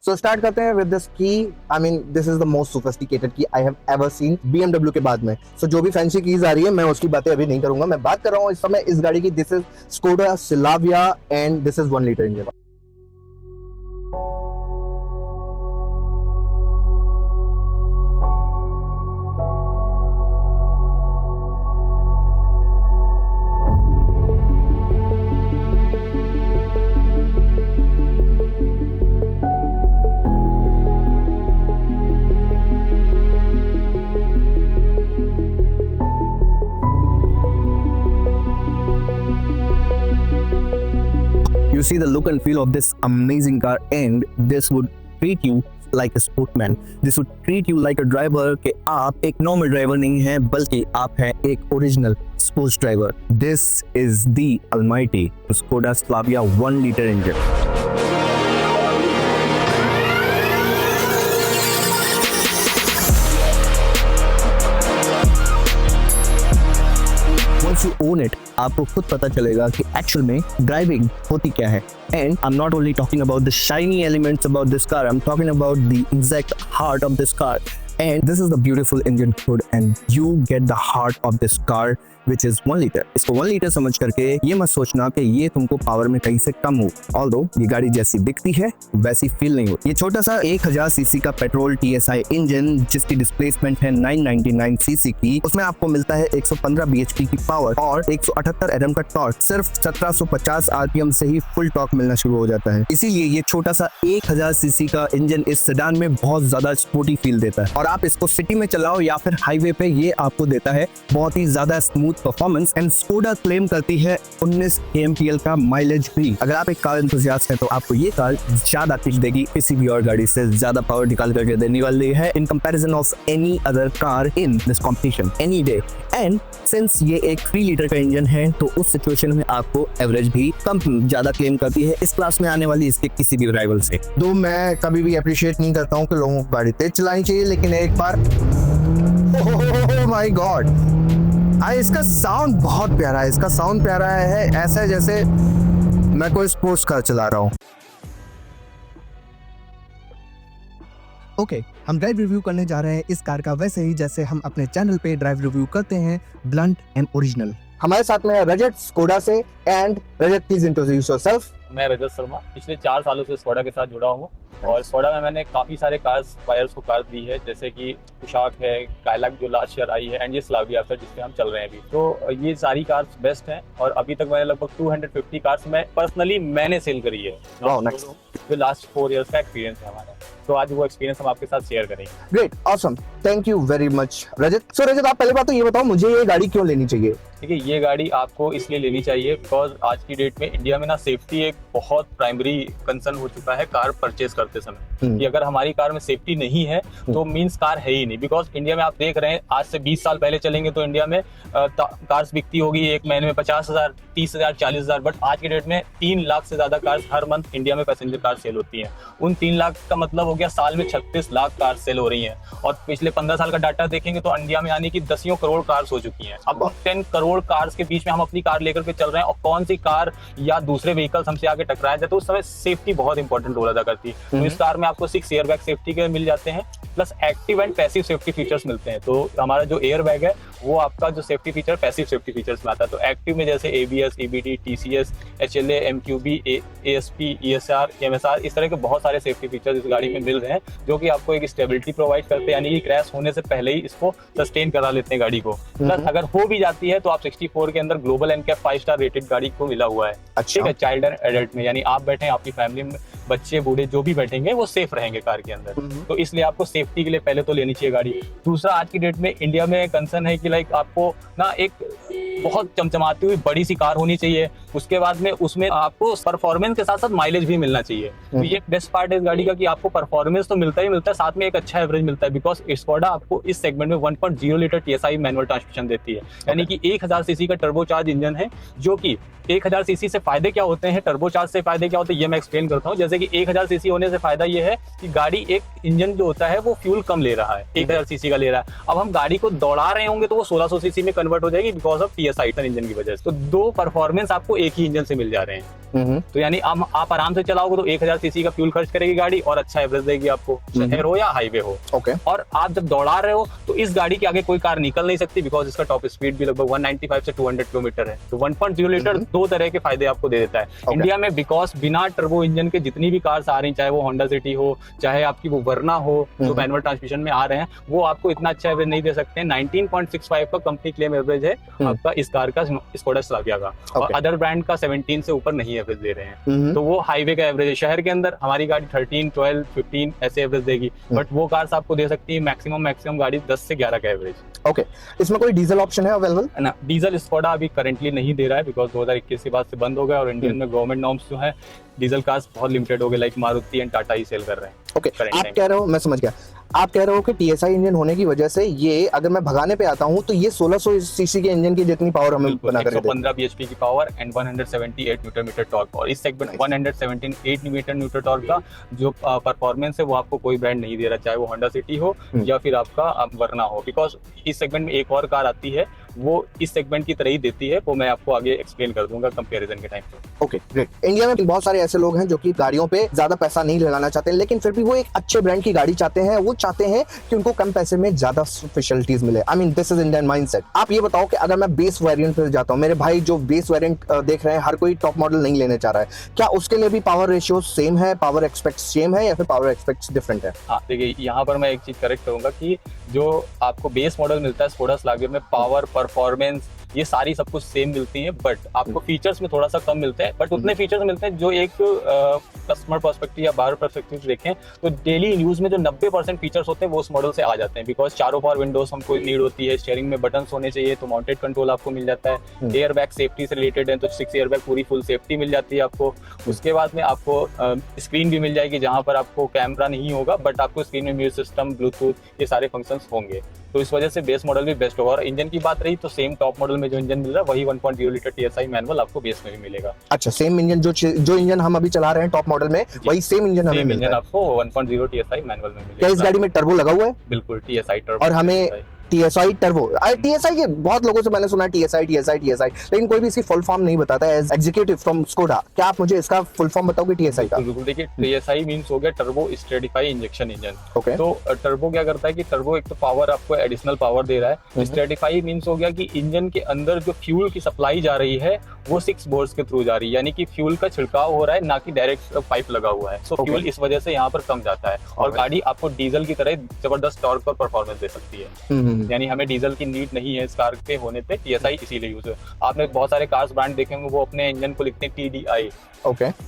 So start करते हैं with this की। I mean this is the most sophisticated की I have ever seen BMW के बाद में। सो जो भी फैंसी कीज आ रही है मैं उसकी बातें अभी नहीं करूंगा, मैं बात कर रहा हूँ इस समय इस गाड़ी की। This is Skoda Slavia and this is 1 litre engine. You see the look and feel of this amazing car and this would treat you like a sportsman. This would treat you like a driver कि आप एक normal driver नहीं हैं बल्कि आप हैं एक original sports driver. This is the almighty Skoda Slavia 1 liter engine. Once you own it, आपको खुद पता चलेगा कि एक्चुअल में ड्राइविंग होती क्या है। And I'm not only talking about the shiny elements about this car, I'm talking about the exact heart of this car. And this is the beautiful Indian hood and you get the heart of this car which is 1 liter. इसको 1 liter समझ करके ये मत सोचना कि ये तुमको power में कहीं से कम हो। Although ये गाड़ी जैसी दिखती है वैसी फील नहीं होती। ये छोटा सा 1000 सीसी का पेट्रोल TSI इंजन जिसकी डिस्प्लेसमेंट है 999 सीसी की, उसमें आपको मिलता है 115 bhp की पावर और 178 Nm का टॉर्क। सिर्फ 1750 RPM से ही फुल टॉर्क मिलना शुरू हो जाता है। इसीलिए ये छोटा सा 1000 सीसी का इंजन इस सेडान में बहुत ज्यादा स्पोर्टी फील देता है और आप इसको सिटी में चलाओ या फिर हाईवे पे ये आपको देता है बहुत ही ज्यादा smooth performance. And Skoda claim करती है 19 kmpl का माइलेज भी। अगर आप एक कार एंथुसियास्ट हैं तो आपको ये कार ज्यादा किक देगी, किसी भी और गाड़ी से ज्यादा पावर निकाल करके देने वाली है in comparison of any other car in this competition any day. And since ये एक 3 लीटर का इंजन है तो उस सिचुएशन में आपको एवरेज भी कम ज्यादा क्लेम करती है इस क्लास में आने वाली इसके किसी भी राइवल से। तो मैं कभी भी अप्रिशिएट नहीं करता हूँ कि लोगों को गाड़ी तेज चलानी चाहिए, लेकिन एक बार ओह माय गॉड, इसका साउंड बहुत प्यारा है। इसका साउंड प्यारा है, ऐसा है जैसे मैं कोई स्पोर्ट्स कार चला रहा हूँ। ओके, हम ड्राइव रिव्यू करने जा रहे हैं इस कार का वैसे ही जैसे हम अपने चैनल पे ड्राइव रिव्यू करते हैं, ब्लंट एंड ओरिजिनल। हमारे साथ में है रजत स्कोडा से। And Rajat please introduce yourself. मैं रजत शर्मा पिछले 4 सालों से स्कोडा के साथ जुड़ा हूँ और स्कोडा में मैंने काफ़ी सारे कार्स बायर्स को कार दी है, जैसे कि कुशाक है, काइलाक जो लास्ट ईयर आई है एंड ये स्लाविया सर जिसपे हम चल रहे हैं अभी। तो ये सारी कार्स बेस्ट हैं और अभी तक मैंने लगभग 250 कार्स मैं पर्सनली मैंने सेल करी है। जो लास्ट 4 इयर्स का एक्सपीरियंस है हमारा, तो आज वो एक्सपीरियंस हम आपके साथ शेयर करेंगे। Great, awesome, thank you very much Rajat. So Rajat, आप पहले बात तो ये बताओ मुझे ये गाड़ी क्यों लेनी चाहिए? देखिए, ये गाड़ी आपको इसलिए लेनी चाहिए बिकॉज आज की डेट में इंडिया में ना सेफ्टी एक बहुत प्राइमरी कंसर्न हो चुका है कार परचेज करते समय कि अगर हमारी कार में सेफ्टी नहीं है तो मींस कार है ही नहीं। बिकॉज इंडिया में आप देख रहे हैं आज से 20 साल पहले चलेंगे तो इंडिया में कार्स बिकती होगी एक महीने में 50,000, 30,000, 40,000, बट आज की डेट में 3 लाख से ज्यादा कार्स हर मंथ इंडिया में पैसेंजर कार सेल होती हैं। उन 3 लाख का मतलब हो गया साल में 36 लाख कार सेल हो रही हैं और पिछले 15 साल का डाटा देखेंगे तो इंडिया में आने की 10 करोड़ कार्स हो चुकी हैं। अब 10 करोड़ कार्स के बीच में हम अपनी कार लेकर के चल रहे हैं और कौन सी कार या दूसरे व्हीकल्स हमसे आगे टकराए जाए तो उस समय सेफ्टी बहुत इंपॉर्टेंट रोल अदा करती है। तो इस कार में आपको 6 एयर बैग सेफ्टी के मिल जाते हैं plus active and passive safety features मिलते हैं। तो हमारा जो एयर बैग है वो आपका जो safety feature passive safety features में आता है। तो एक्टिव में जैसे ABS, EBD, TCS, HLA, MQB, ASP, ESR, MSR, इस तरह के बहुत सारे सेफ्टी फीचर्स इस गाड़ी में मिल रहे हैं जो कि आपको एक स्टेबिलिटी प्रोवाइड करते हैं, यानी कि क्रैश होने से पहले ही इसको सस्टेन करा लेते हैं गाड़ी को। प्लस अगर हो भी जाती है तो आप 64 के अंदर ग्लोबल NCAP 5 स्टार रेटेड गाड़ी को मिला हुआ है। ठीक है, चाइल्ड एंड एडल्ट में, यानी आप बैठे आपकी फैमिली में बच्चे बूढ़े जो भी बैठेंगे वो सेफ रहेंगे कार के अंदर। तो इसलिए आपको सेफ्टी के लिए पहले तो लेनी चाहिए गाड़ी। दूसरा, आज की डेट में इंडिया में कंसर्न है कि लाइक आपको ना एक बहुत चमचमाती हुई बड़ी सी कार होनी चाहिए, उसके बाद में उसमें आपको परफॉर्मेंस के साथ साथ माइलेज भी मिलना चाहिए। तो ये बेस्ट पार्ट है इस गाड़ी का कि आपको परफॉर्मेंस तो मिलता ही मिलता है, साथ में एक अच्छा एवरेज मिलता है। बिकॉज स्कोडा आपको इस सेगमेंट में 1.0 लीटर TSI मैनुअल ट्रांसमिशन देती है, यानी कि 1000 सीसी का टर्बोचार्ज इंजन है। जो कि 1000 सीसी से फायदे क्या होते हैं, टर्बोचार्ज से फायदे क्या होते हैं, ये मैं एक्सप्लेन करता हूँ। जैसे कि 1000 सीसी होने से फायदा ये है कि गाड़ी एक इंजन जो होता है वो फ्यूल कम ले रहा है, 1000 सीसी का ले रहा है। अब हम गाड़ी को दौड़ा रहे होंगे तो वो 1600 सीसी में कन्वर्ट हो जाएगी बिकॉज ऑफ TSI इंजन की वजह से। तो 2 परफॉर्मेंस आपको एक ही इंजन से मिल जा रहे हैं। तो यानी आप आराम से चलाओगे तो 1000 सीसी का फ्यूल खर्च करेगी गाड़ी और अच्छा एवरेज देगी आपको, शहर हो या हाईवे हो। और आप जब दौड़ा रहे हो तो इस गाड़ी के आगे कोई कार निकल नहीं सकती, बिकॉज इसका टॉप स्पीड भी लगभग 195 से 200 किलोमीटर है। तो 1.0 लीटर दो तरह के फायदे आपको दे देता है इंडिया में, बिकॉज बिना टर्बो इंजन के जितनी भी कार्स आ रही, चाहे वो होंडा सिटी हो, चाहे आपकी वो वरना हो जो मैनुअल ट्रांसमिशन में आ रहे हैं, वो आपको इतना अच्छा एवरेज नहीं दे सकते। 19.65 का कंपनी क्लेम एवरेज है आपका इस कार का, स्कोडा स्लाविया का, और अदर ब्रांड का 17 से ऊपर नहीं एवरेज दे रहे हैं। तो वो हाईवे का एवरेज है। शहर के अंदर हमारी गाड़ी 13, 12, 15 ऐसे एवरेज देगी, बट वो कार्स आपको दे सकती है मैक्सिमम गाड़ी 10 से 11 का एवरेज। इसमें कोई डीजल ऑप्शन है अवेलेबल? ना, डीजल स्कोडा अभी करंटली नहीं दे रहा है, बिकॉज 2021 के बाद से बंद हो गया, और इंडियन में गवर्नमेंट नॉर्म्स जो है डीजल कार्स बहुत लिमिटेड हो गए, लाइक मारुति एंड टाटा ही सेल कर रहे हैं। आप कह रहे हो, मैं समझ गया, आप कह रहे हो कि TSI इंजन होने की वजह से ये अगर मैं भगाने पे आता हूँ तो ये 1600 सीसी के इंजन की जितनी पावर हमें बना कर देता है, 115 bhp की power and 178 newton metre torque. और इस सेगमेंट 178 न्यूटन मीटर टॉर्क का जो परफॉर्मेंस है वो आपको कोई ब्रांड नहीं दे रहा, चाहे वो होंडा सिटी हो या फिर आपका वरना हो, बिकॉज इस सेगमेंट में एक और कार आती है वो इस सेगमेंट की तरह ही देती है, वो मैं आपको आगे एक्सप्लेन कर दूंगा कंपैरिजन के टाइम पे। Okay, great. इंडिया में बहुत सारे ऐसे लोग हैं जो कि गाड़ियों पे ज्यादा पैसा नहीं लगाना चाहते, लेकिन फिर भी वो एक अच्छे ब्रांड की गाड़ी चाहते हैं, वो चाहते हैं कि उनको कम पैसे में ज्यादा फैसिलिटीज मिले। आई mean this is Indian mindset. आप ये बताओ कि अगर मैं बेस वेरिएंट पे जाता हूँ, मेरे भाई जो बेस वेरिएंट देख रहे हैं, हर कोई टॉप मॉडल नहीं लेने चाह रहा है, क्या उसके लिए भी पावर रेशियो सेम है, पावर एक्सपेक्ट सेम है, या फिर पावर एक्सपेक्ट डिफरेंट है? हाँ, देखिए यहाँ पर मैं एक चीज करेक्ट करूंगा कि जो आपको बेस मॉडल मिलता है स्कोडा स्लाविया में, पावर, परफॉर्मेंस, ये सारी सब कुछ सेम मिलती है, बट आपको फीचर्स में थोड़ा सा कम मिलते हैं, बट उतने फीचर्स मिलते हैं जो एक कस्टमर पर्सपेक्टिव या बायर पर्सपेक्टिव से देखें तो डेली यूज में जो 90% फीचर्स होते हैं वो उस मॉडल से आ जाते हैं, बिकॉज चारों पावर विंडोज हमको नीड होती है, स्टीयरिंग में बटन्स होने चाहिए तो माउंटेड कंट्रोल आपको मिल जाता है, एयर बैग सेफ्टी से रिलेटेड है तो 6 एयर बैग पूरी फुल सेफ्टी मिल जाती है आपको। उसके बाद में आपको स्क्रीन भी मिल जाएगी जहाँ पर आपको कैमरा नहीं होगा, बट आपको स्क्रीन में म्यूजिक सिस्टम, ब्लूटूथ, ये सारे फंक्शंस होंगे, तो इस वजह से बेस मॉडल भी बेस्ट होगा। और इंजन की बात रही तो सेम टॉप मॉडल में जो इंजन मिल रहा है वही 1.0 लीटर TSI मैनुअल आपको बेस में भी मिलेगा। अच्छा, सेम इंजन जो इंजन हम अभी चला रहे हैं टॉप मॉडल में, वही सेम इंजन हमें मिलता है आपको 1.0 TSI मैनुअल में मिलेगा। क्या इस गाड़ी में टर्बो लगा हुआ है? बिल्कुल, TSI टर्बो। और हमें TSI टर्बो, TSI के बहुत लोगों से मैंने सुना है TSI, लेकिन कोई भी इसकी फुल फॉर्म नहीं बताता है। एग्जीक्यूटिव फ्रॉम स्कोडा, क्या आप मुझे इसका फुल फॉर्म बताओगे TSI का? बिल्कुल, देखिए TSI मींस हो गया टर्बो स्ट्रेटिफाई इंजेक्शन इंजन। तो टर्बो क्या करता है कि टर्बो एक तो पावर आपको एडिशनल पावर दे रहा है, स्ट्रेटिफाई मींस हो गया कि इंजन के अंदर जो फ्यूल की सप्लाई जा रही है वो 6 बोर्ड्स के थ्रू जा रही है, यानी कि फ्यूल का छिड़काव हो रहा है, ना कि डायरेक्ट पाइप लगा हुआ है। सो फ्यूल इस वजह से यहाँ पर कम जाता है और गाड़ी आपको डीजल की तरह जबरदस्त टॉर्क और परफॉर्मेंस दे सकती है। यानी हमें डीजल की नीड नहीं है इस कार के होने पे, TSI इसीलिए यूज है। आपने बहुत सारे कार्स ब्रांड देखे होंगे वो अपने इंजन को लिखते हैं TDI।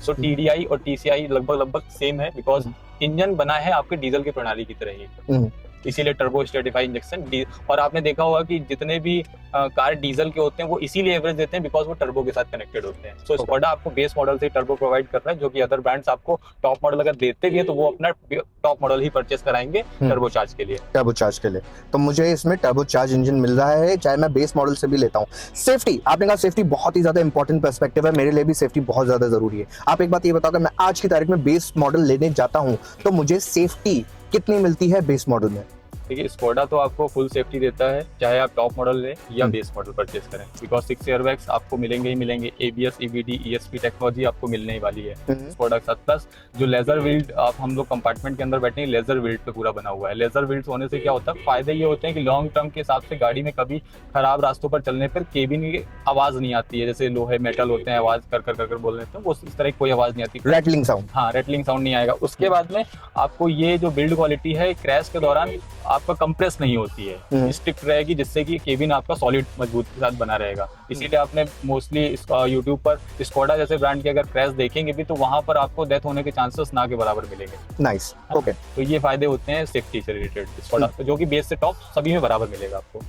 सो TDI और TCI लगभग सेम है, बिकॉज इंजन बना है आपके डीजल की प्रणाली की तरह ही, इसीलिए टर्बो स्ट्रेटिफाई इंजेक्शन। और आपने देखा होगा कि जितने भी कार डीजल के होते हैं वो इसीलिए एवरेज देते हैं बिकॉज वो टर्बो के साथ कनेक्टेड होते हैं। सो स्कोडा आपको बेस मॉडल से टर्बो प्रोवाइड कर रहा है, जो कि अदर ब्रांड्स आपको टॉप मॉडल अगर देते भी है तो वो अपना टॉप मॉडल ही परचेस कराएंगे टर्बो चार्ज के लिए। तो मुझे इसमें टर्बो चार्ज इंजन मिल रहा है, चाहे मैं बेस मॉडल से भी लेता हूँ। सेफ्टी, आपने कहा सेफ्टी बहुत ही ज्यादा इंपॉर्टेंट पर्सपेक्टिव है, मेरे लिए भी सेफ्टी बहुत ज्यादा जरूरी है। आप एक बात ये बताओ, मैं आज की तारीख में बेस मॉडल लेने जाता हूँ तो मुझे सेफ्टी कितनी मिलती है बेस मॉडल में? देखिए स्कोडा तो आपको फुल सेफ्टी देता है, चाहे आप टॉप मॉडल लें या बेस मॉडल परचेस करें, बिकॉज 6 एयरबैग्स आपको मिलेंगे ही मिलेंगे, ABS, EBD, ESP टेक्नोलॉजी आपको मिलने ही वाली है स्कोडा के साथ। प्लस जो लेजर व्हील्ड आप हम लोग कंपार्टमेंट के अंदर बैठे लेजर व्हील्ड पे पूरा बना हुआ है। लेजर व्हील्ड होने से क्या होता है, फायदे ये होते हैं कि लॉन्ग टर्म के हिसाब से गाड़ी में कभी खराब रास्तों पर चलने पर केबिन की आवाज नहीं आती है, जैसे लोहे मेटल होते हैं आवाज कर बोल रहे हैं, वो इस तरह की कोई आवाज नहीं आती, रैटलिंग साउंड। हाँ, रैटलिंग साउंड नहीं आएगा। उसके बाद में आपको ये जो बिल्ड क्वालिटी है, क्रैश के दौरान आपका कंप्रेस नहीं होती है, स्टिक रहेगी, जिससे कि केबिन आपका सॉलिड मजबूत के साथ बना रहेगा। इसीलिए आपने मोस्टली यूट्यूब पर स्कोडा जैसे ब्रांड के अगर क्रैश देखेंगे भी तो वहां पर आपको डेथ होने के चांसेस ना के बराबर मिलेंगे। Nice, okay. तो ये फायदे होते हैं सेफ्टी से रिलेटेड स्कोडा, जो कि बेस से टॉप सभी में बराबर मिलेगा आपको।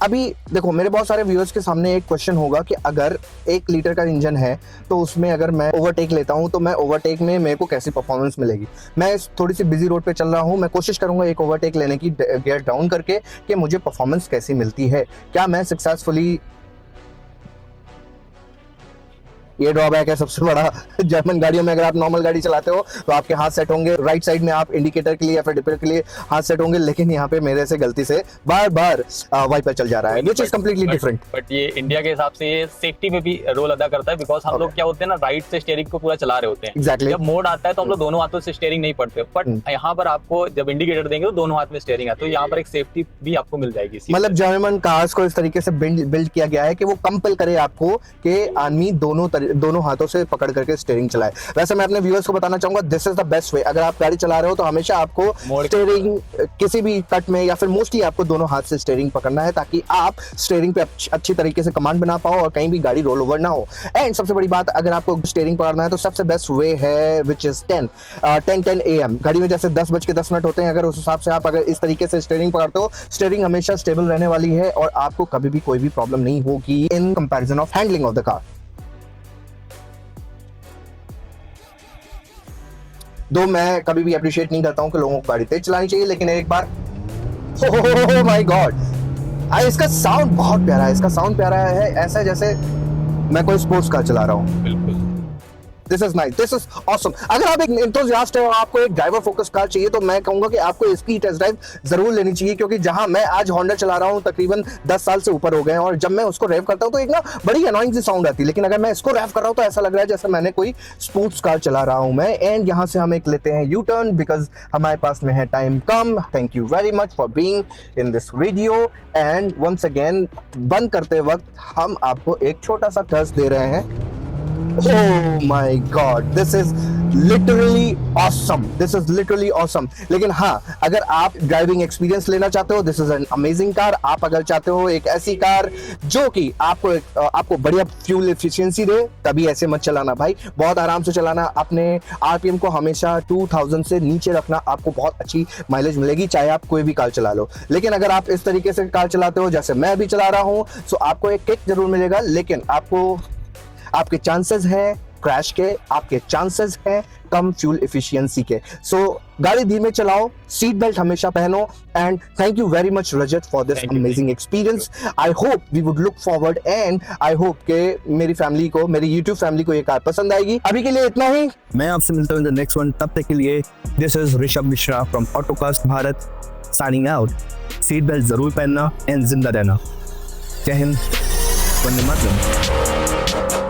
अभी देखो, मेरे बहुत सारे व्यूअर्स के सामने एक क्वेश्चन होगा कि अगर 1 लीटर का इंजन है तो उसमें अगर मैं ओवरटेक लेता हूं तो मैं ओवरटेक में मेरे को कैसी परफॉर्मेंस मिलेगी? मैं थोड़ी सी बिजी रोड पे चल रहा हूं, मैं कोशिश करूंगा एक ओवरटेक लेने की गियर डाउन करके कि मुझे परफॉर्मेंस कैसी मिलती है, क्या मैं सक्सेसफुली ये ड्रॉबैक है सबसे बड़ा। जर्मन गाड़ियों में अगर आप नॉर्मल गाड़ी चलाते हो तो आपके हाथ सेट होंगे, राइट साइड में आप इंडिकेटर के लिए या फिर डिपर के लिए हाथ सेट होंगे, लेकिन यहाँ पे मेरे से गलती से बार बार वाइपर चल जा रहा है, which is completely different. But ये इंडिया के हिसाब से ये सेफ्टी में भी रोल अदा करता है, बिकॉज हम लोग क्या होते हैं ना, राइट से स्टीयरिंग को पूरा चला रहे होते हैं। Exactly. जब मोड आता है तो हम लोग दोनों हाथों से स्टीयरिंग नहीं पड़ते, बट यहाँ पर आपको जब इंडिकेटर देंगे तो दोनों हाथ में स्टीयरिंग है, तो यहाँ पर एक सेफ्टी भी आपको मिल जाएगी। मतलब जर्मन कार्स को इस तरीके से बिल्ड किया गया है कि वो कंपल करे आपको कि आदमी दोनों हाथों से पकड़ करके स्टीयरिंग चलाए। वैसे मैं अपने व्यूअर्स को बताना चाहूंगा, this is the best way. अगर आप गाड़ी चला रहे हो तो हमेशा आपको स्टीयरिंग किसी भी कट में या फिर मोस्टली आपको दोनों हाथ से स्टीयरिंग पकड़ना है, ताकि आप स्टीयरिंग पे अच्छी तरीके से कमांड बना पाओ और कहीं भी गाड़ी रोल ओवर ना हो। एंड सबसे बड़ी बात, अगर आपको स्टीयरिंग पकड़ना है तो सबसे बेस्ट वे है विच इज 10 AM। घड़ी में जैसे 10:10 होते हैं, अगर उस हिसाब से आप अगर इस तरीके से स्टीयरिंग पकड़ते हो, स्टीयरिंग हमेशा स्टेबल रहने वाली है और आपको कभी भी कोई भी प्रॉब्लम नहीं होगी in comparison of handling of the car. दो मैं कभी भी अप्रिशिएट नहीं करता हूं कि लोगों को गाड़ी तेज चलानी चाहिए, लेकिन एक बार ओह माय गॉड, इसका साउंड बहुत प्यारा है। इसका साउंड प्यारा है, ऐसा जैसे मैं कोई स्पोर्ट्स कार चला रहा हूं। बिल्कुल, this is nice, this is awesome. अगर आप एक एंथुसियास्ट हो, आपको एक ड्राइवर फोकस कार चाहिए, तो मैं कहूंगा कि आपको इसकी टेस्ट ड्राइव जरूर लेनी चाहिए, क्योंकि जहां मैं आज होंडा चला रहा हूं तकरीबन 10 साल से ऊपर हो गए हैं, और जब मैं उसको रेव करता हूं तो एक ना बड़ी अनोइंग सी साउंड आती है, लेकिन अगर मैं इसको रेव कर रहा हूं तो ऐसा लग रहा है जैसे मैंने कोई स्पोर्ट्स कार चला रहा हूं मैं। एंड यहां से हम एक लेते हैं यू टर्न, बिकॉज हमारे पास में है टाइम कम। Thank you very much for being in this video. And once again, बंद करते वक्त हम आपको एक छोटा सा टच दे रहे हैं। Oh my God, this is literally awesome. This is literally awesome. लेकिन हाँ, अगर आप ड्राइविंग एक्सपीरियंस लेना चाहते हो, this is an amazing car. आप अगर चाहते हो एक ऐसी कार जो कि आपको बढ़िया फ्यूल एफिशिएंसी दे, तभी ऐसे मत चलाना भाई। बहुत आराम से चलाना, अपने आरपीएम को हमेशा 2000 से नीचे रखना, आपको बहुत अच्छी माइलेज मिलेगी, चाहे आप कोई भी कार चला लो। लेकिन अगर आप इस तरीके से कार चलाते हो जैसे मैं अभी चला रहा हूँ, तो आपको एक किक जरूर मिलेगा, लेकिन आपके चांसेस हैं क्रैश के, आपके चांसेस हैं कम फ्यूल एफिशिएंसी के। सो गाड़ी धीमे चलाओ, सीट बेल्ट हमेशा पहनो। And thank you very much Rajat for this amazing experience. I hope we would look forward, and I hope के मेरी फैमिली को, मेरी यूट्यूब फैमिली को ये कार पसंद आएगी। अभी के लिए इतना ही, मैं आपसे मिलता हूँ इन द नेक्स्ट वन। तब तक के लिए this is Rishabh Mishra from Autocast Bharat signing out. Seat belt जरूर पहनना एंड जिंदा रहना। जय हिंद, वंदे मातरम।